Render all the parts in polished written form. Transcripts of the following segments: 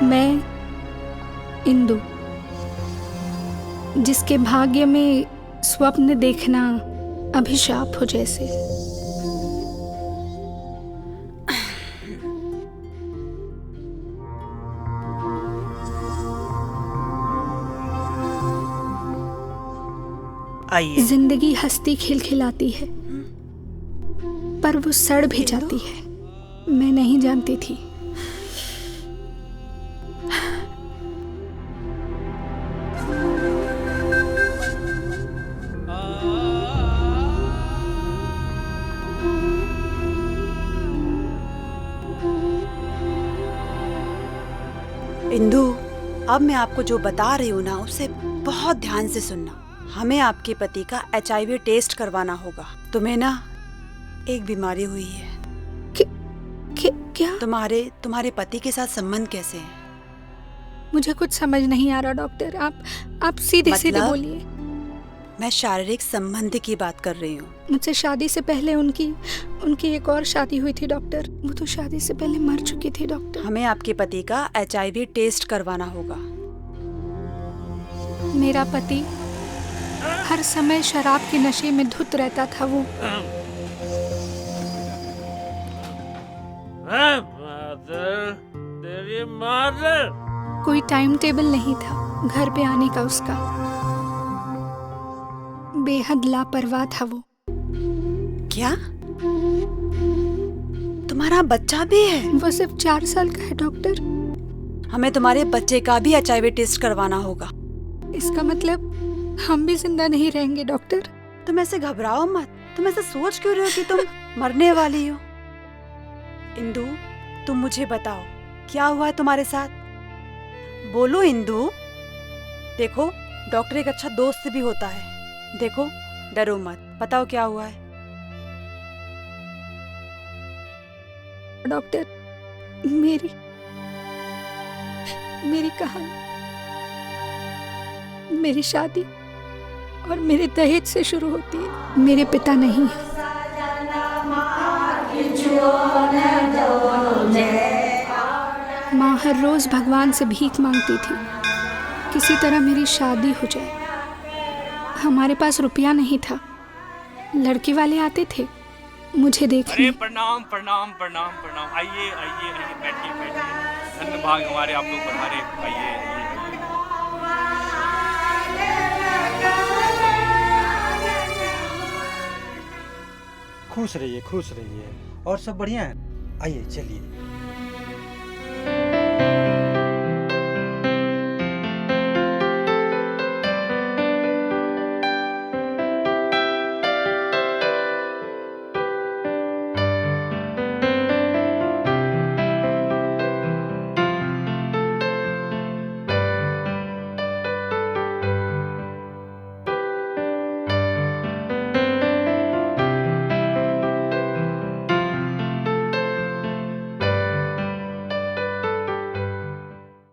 मैं इंदु, जिसके भाग्य में स्वप्न देखना अभिशाप हो जैसे। जिंदगी हंसती खिलखिलाती है, पर वो सड़ भी जाती है। मैं नहीं जानती थी। इंदु, अब मैं आपको जो बता रही हूँ ना, उसे बहुत ध्यान से सुनना। हमें आपके पति का HIV टेस्ट करवाना होगा। तुम्हें ना एक बीमारी हुई है। क्या? तुम्हारे पति के साथ संबंध कैसे हैं? मुझे कुछ समझ नहीं आ रहा डॉक्टर। आप सीधे सीधे बोलिए। मैं शारीरिक संबंध की बात कर रही हूँ। मुझसे शादी से पहले उनकी एक और शादी हुई थी डॉक्टर। वो तो शादी से पहले मर चुकी थी डॉक्टर। हमें आपके पति का HIV टेस्ट करवाना होगा। मेरा पति हर समय शराब के नशे में धुत रहता था। वो कोई टाइम टेबल नहीं था घर पे आने का उसका। बेहद लापरवाह था वो। क्या? तुम्हारा बच्चा भी है? वो सिर्फ 4 साल का है डॉक्टर। हमें तुम्हारे बच्चे का भी HIV टेस्ट करवाना होगा। इसका मतलब हम भी जिंदा नहीं रहेंगे डॉक्टर। तुम ऐसे घबराओ मत। तुम ऐसे सोच क्यों रहे हो कि तुम मरने वाली हो? इंदु, तुम मुझे बताओ क्या हुआ है तुम्हारे साथ? बोलो इंदु। देखो, डॉक्टर एक अच्छा दोस्त भी होता है। देखो, डरो मत, बताओ क्या हुआ है। डॉक्टर, मेरी कहानी, मेरी शादी और मेरे दहेज से शुरू होती है। मेरे पिता नहीं है। माँ हर रोज भगवान से भीख मांगती थी, किसी तरह मेरी शादी हो जाए। हमारे पास रुपया नहीं था। लड़के वाले आते थे मुझे देखने। अरे प्रणाम प्रणाम प्रणाम प्रणाम। आइए आइए आइए, बैठिए बैठिए। धन्य भाग हमारे, आप लोग पधारे। आइए आइए। खुश रहिए। और सब बढ़िया है? आइए चलिए।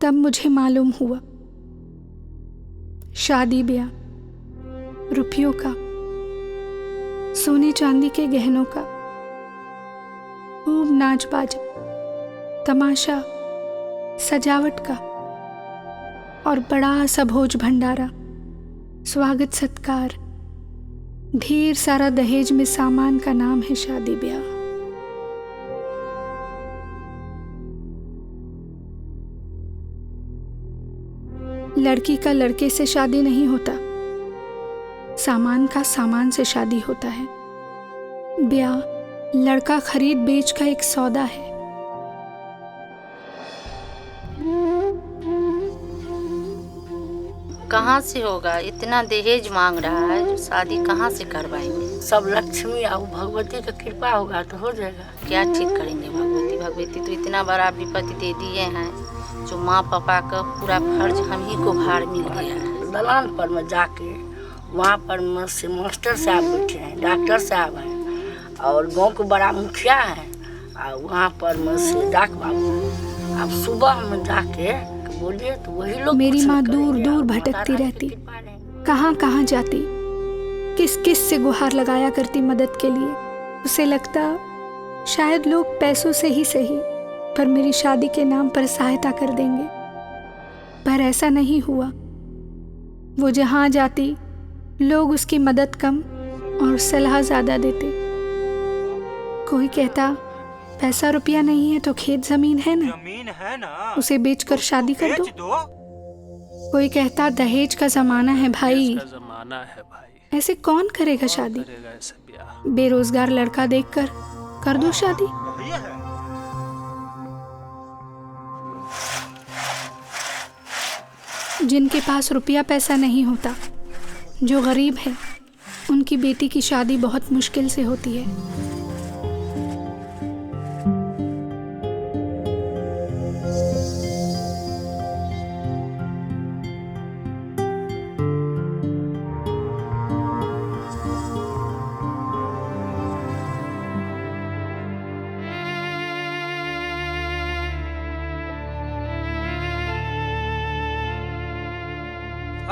तब मुझे मालूम हुआ, शादी ब्याह, रुपयों का, सोने चांदी के गहनों का, खूब नाच बाजा, तमाशा, सजावट का और बड़ा सा भोज भंडारा, स्वागत सत्कार, ढेर सारा दहेज में सामान का नाम है शादी ब्याह। लड़की का लड़के से शादी नहीं होता, सामान का सामान से शादी होता है। ब्याह लड़का खरीद बेच का एक सौदा है। कहाँ से होगा? इतना दहेज मांग रहा है, शादी कहाँ से करवाएंगे? सब लक्ष्मी और भगवती का कृपा होगा तो हो जाएगा। क्या ठीक करेंगे भगवती तो इतना बड़ा विपत्ति दे दिए हैं, जो माँ पापा का पूरा फर्ज हम ही को भार मिल गया है। दलान पर में जाके वहाँ पर मास्टर साहब बैठे हैं, डॉक्टर साहब हैं और गांव के बड़ा मुखिया है और वहाँ पर में डाक बाबू। आप सुबह में जाके बोलिए तो वही लोग। मेरी माँ दूर दूर भटकती रहती, कहाँ कहाँ जाती, किस किस से गुहार लगाया करती मदद के लिए। उसे लगता शायद लोग पैसों से ही सही पर मेरी शादी के नाम पर सहायता कर देंगे। पर ऐसा नहीं हुआ। वो जहाँ जाती लोग उसकी मदद कम और सलाह ज़्यादा देते। कोई कहता पैसा रुपया नहीं है तो खेत ज़मीन है ना, जमीन है ना, उसे बेचकर शादी कर दो। बेच दो। कोई कहता दहेज का ज़माना है भाई, इसका जमाना है भाई, ऐसे कौन करेगा शादी, करेगा ऐसे ब्याह। बेरोजगार लड़का देखकर कर दो शादी। भैया है। जिनके पास रुपया पैसा नहीं होता, जो गरीब है, उनकी बेटी की शादी बहुत मुश्किल से होती है।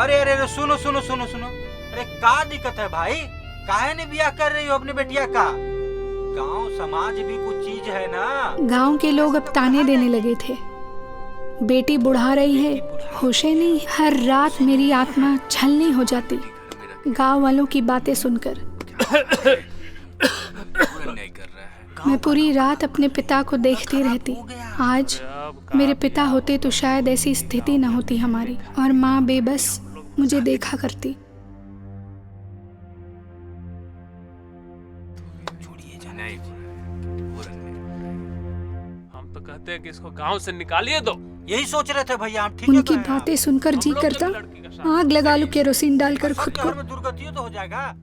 अरे अरे अरे, सुनो सुनो सुनो सुनो, अरे का दिक्कत है भाई, काहे नहीं बियाह कर रही हो अपने बेटिया का? गांव समाज भी कुछ चीज है ना। गांव के लोग अब ताने देने लगे थे, बेटी बुढ़ा रही है, होशे नहीं। हर रात मेरी आत्मा छलनी हो जाती गांव वालों की बातें सुनकर। मैं पूरी रात अपने पिता को देखती रहती। आज मेरे पिता होते तो शायद ऐसी स्थिति न होती हमारी, और माँ बेबस मुझे देखा करती। हम तो कहते हैं कि इसको गांव से निकालिए दो। यही सोच रहे थे भैया हम, ठीक है उनकी बातें सुनकर जी करता आग लगा लूं केरोसिन डालकर खुद को। घर में दुर्गति तो हो जाएगा।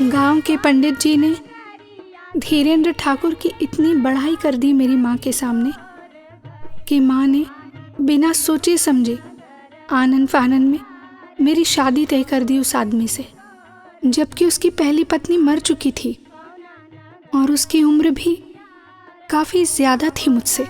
गांव के पंडित जी ने धीरेन्द्र ठाकुर की इतनी बढ़ाई कर दी मेरी माँ के सामने कि माँ ने बिना सोचे समझे आनन फानन में मेरी शादी तय कर दी उस आदमी से, जबकि उसकी पहली पत्नी मर चुकी थी और उसकी उम्र भी काफ़ी ज़्यादा थी मुझसे।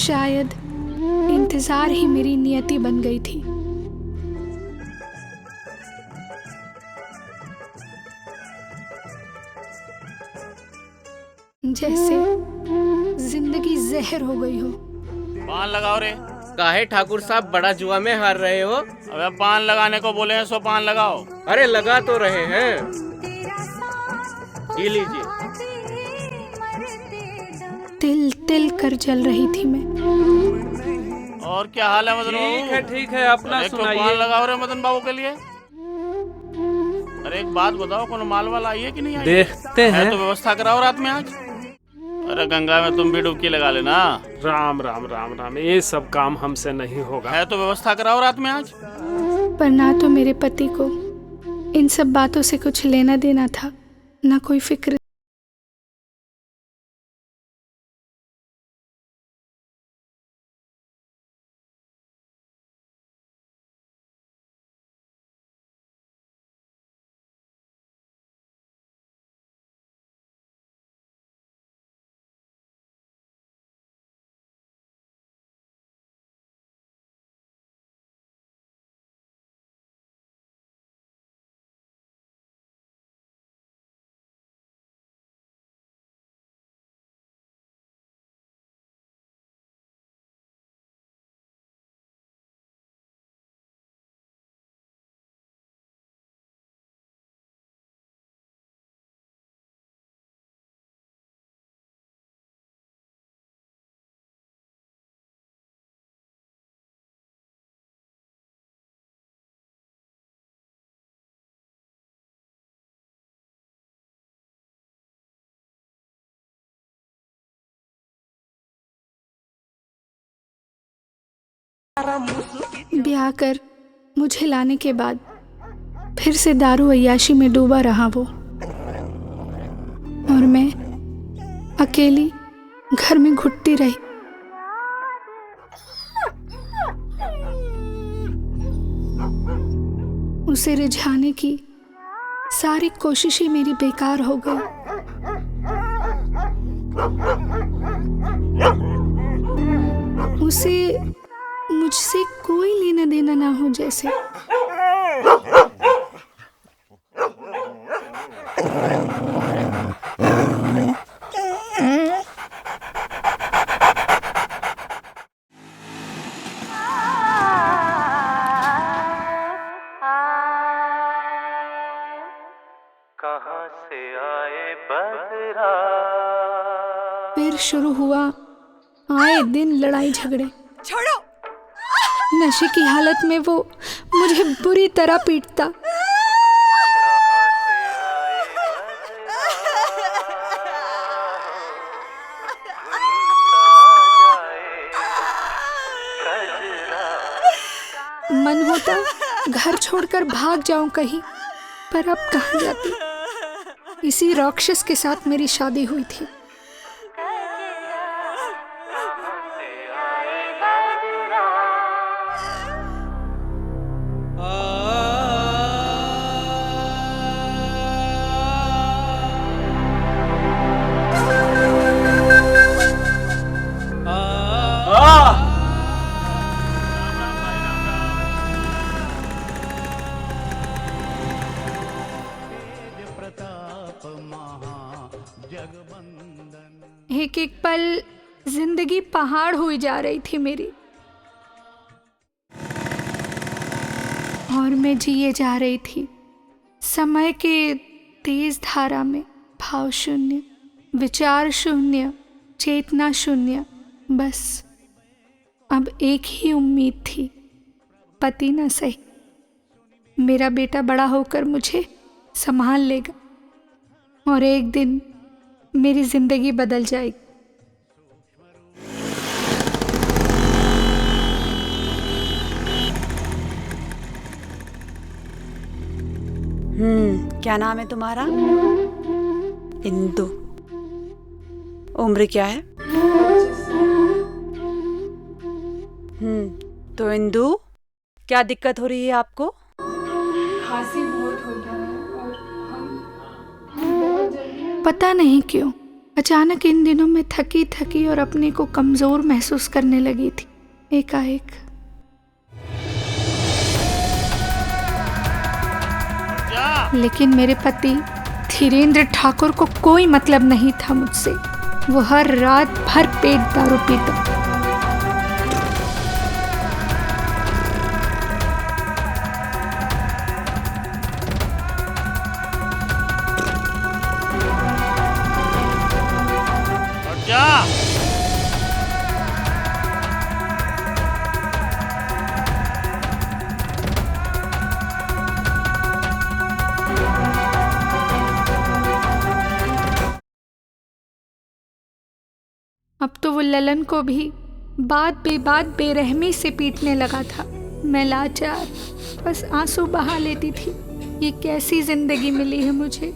शायद इंतजार ही मेरी नियति बन गई थी। जैसे जिंदगी जहर हो गई हो। पान लगाओ रे। काहे ठाकुर साहब बड़ा जुआ में हार रहे हो? अबे पान लगाने को बोले हैं, सो पान लगाओ। अरे लगा तो रहे हैं, ये लीजिए। तिल तिल कर जल रही थी मैं। और क्या हाल है मदन बाबू? ठीक है, अपना एक तो सुनाइए। पान लगाओ रे मदन बाबू के लिए। अरे एक बात बताओ, कोनो माल वाला आई है कि नहीं आई? देखते है हैं। तो व्यवस्था कराओ रात में आज। अरे गंगा में तुम भी डुबकी लगा लेना। राम राम राम राम, ये सब काम हमसे नहीं होगा। है तो व्यवस्था कराओ रात में आज। पर ना तो मेरे पति को इन सब बातों से कुछ लेना देना था, ना कोई फिक्र। ब्याह कर मुझे लाने के बाद फिर से दारू अय्याशी में डूबा रहा वो, और मैं अकेली घर में घुटती रही। उसे रिझाने की सारी कोशिशें मेरी बेकार हो गई। उसे मुझसे कोई लेना देना ना हो जैसे। कहाँ से आए बदरा। फिर शुरू हुआ आए दिन लड़ाई झगड़े। छोड़ो। नशे की हालत में वो मुझे बुरी तरह पीटता। मन होता घर छोड़कर भाग जाऊं कहीं, पर अब कहाँ जाती। इसी राक्षस के साथ मेरी शादी हुई थी। एक एक पल जिंदगी पहाड़ हुई जा रही थी मेरी, और मैं जिए जा रही थी समय के तेज धारा में। भाव शून्य, विचार शून्य, चेतना शून्य। बस अब एक ही उम्मीद थी, पति न सही, मेरा बेटा बड़ा होकर मुझे संभाल लेगा और एक दिन मेरी जिंदगी बदल जाएगी। क्या नाम है तुम्हारा? इंदु। उम्र क्या है? तो इंदु, क्या दिक्कत हो रही है आपको? पता नहीं क्यों अचानक इन दिनों मैं थकी थकी और अपने को कमज़ोर महसूस करने लगी थी एकाएक। लेकिन मेरे पति धीरेन्द्र ठाकुर को कोई मतलब नहीं था मुझसे। वो हर रात भर पेट दारू पीता। अब तो वो ललन को भी बात बेबात बेरहमी से पीटने लगा था। मैं लाचार बस आंसू बहा लेती थी। ये कैसी जिंदगी मिली है मुझे,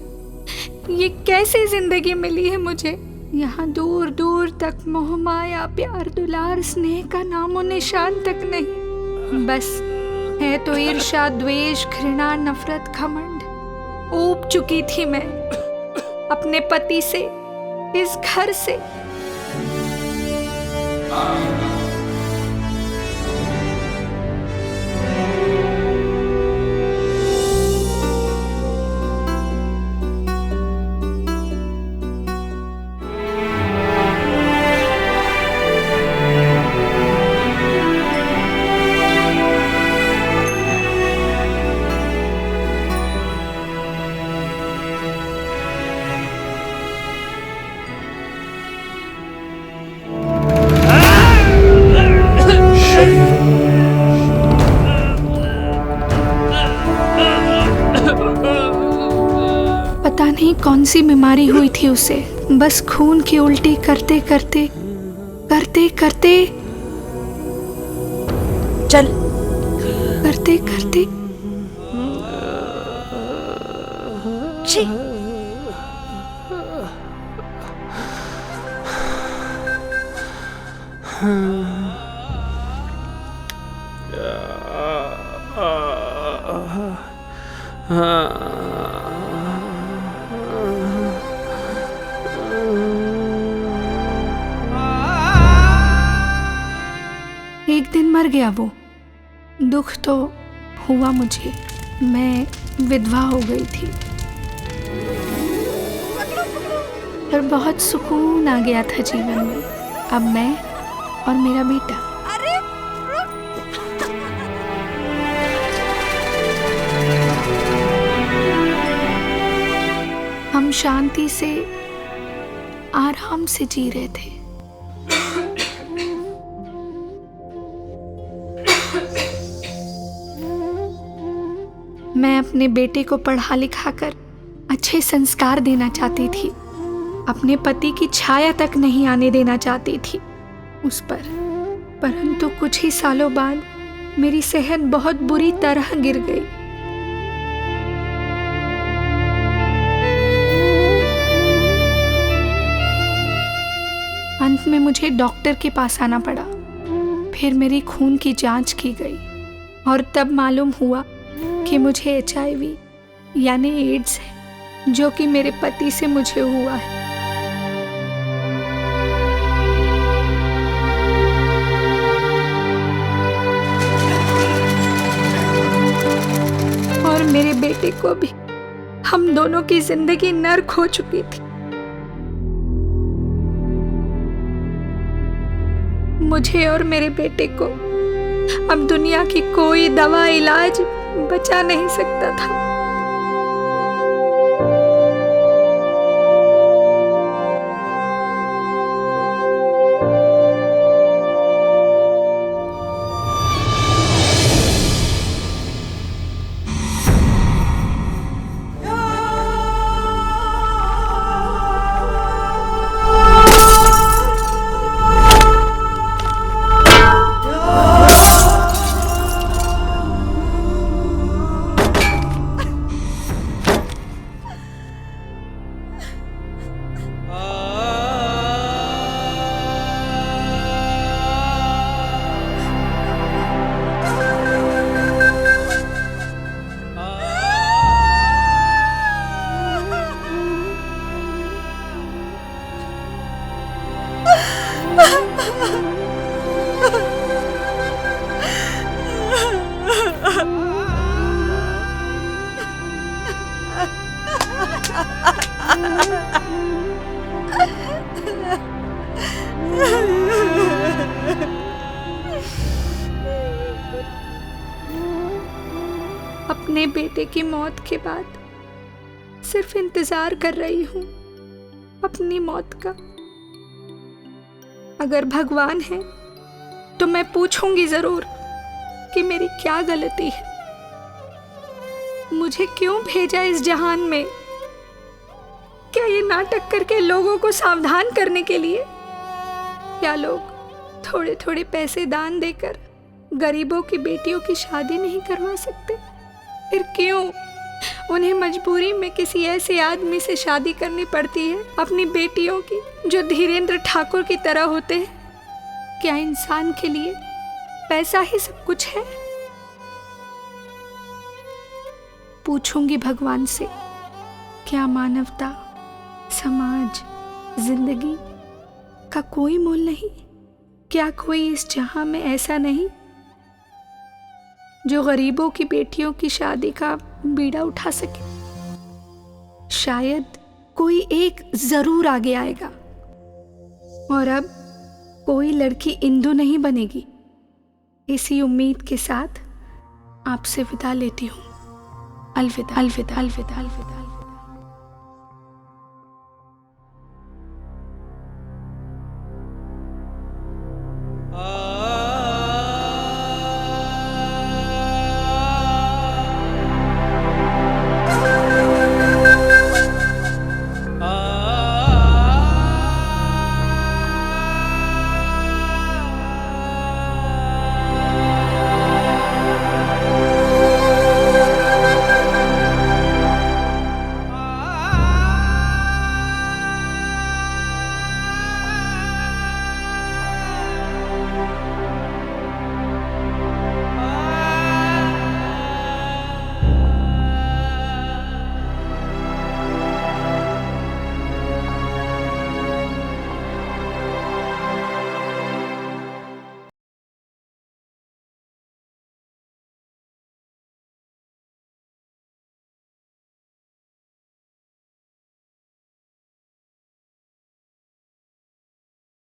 ये कैसी जिंदगी मिली है मुझे। यहाँ दूर दूर तक मोह माया प्यार दुलार स्नेह का नामो निशान तक नहीं। बस है तो ईर्ष्या द्वेष घृणा नफरत घमंड। ऊब चुकी थी मैं अपने पति से, इस घर से। पता नहीं कौन सी बीमारी हुई थी उसे। बस खून की उल्टी करते करते करते करते चल करते करते छी। एक दिन मर गया वो। दुख तो हुआ मुझे, मैं विधवा हो गई थी, पर बहुत सुकून आ गया था जीवन में। अब मैं और मेरा बेटा। हम शांति से आराम से जी रहे थे। मैं अपने बेटे को पढ़ा लिखा कर अच्छे संस्कार देना चाहती थी। अपने पति की छाया तक नहीं आने देना चाहती थी उस पर। परंतु कुछ ही सालों बाद मेरी सेहत बहुत बुरी तरह गिर गई। अंत में मुझे डॉक्टर के पास आना पड़ा। फिर मेरी खून की जांच की गई और तब मालूम हुआ कि मुझे HIV यानी एड्स है, जो कि मेरे पति से मुझे हुआ है। और मेरे बेटे को भी। हम दोनों की जिंदगी नर्क हो चुकी थी। मुझे और मेरे बेटे को अब दुनिया की कोई दवा इलाज बचा नहीं सकता था। अपने बेटे की मौत के बाद सिर्फ इंतजार कर रही हूँ अपनी मौत का। अगर भगवान है तो मैं पूछूंगी जरूर कि मेरी क्या गलती है, मुझे क्यों भेजा इस जहान में? क्या ये नाटक करके लोगों को सावधान करने के लिए? क्या लोग थोड़े थोड़े पैसे दान देकर गरीबों की बेटियों की शादी नहीं करवा सकते? फिर क्यों उन्हें मजबूरी में किसी ऐसे आदमी से शादी करनी पड़ती है अपनी बेटियों की, जो धीरेन्द्र ठाकुर की तरह होते हैं? क्या इंसान के लिए पैसा ही सब कुछ है? पूछूंगी भगवान से, क्या मानवता, समाज, जिंदगी का कोई मोल नहीं? क्या कोई इस जहां में ऐसा नहीं जो गरीबों की बेटियों की शादी का बीड़ा उठा सके? शायद कोई एक जरूर आगे आएगा। और अब कोई लड़की इंदु नहीं बनेगी। इसी उम्मीद के साथ आपसे विदा लेती हूँ। अलविदा, अलविदा, अलविदा, अलविदा।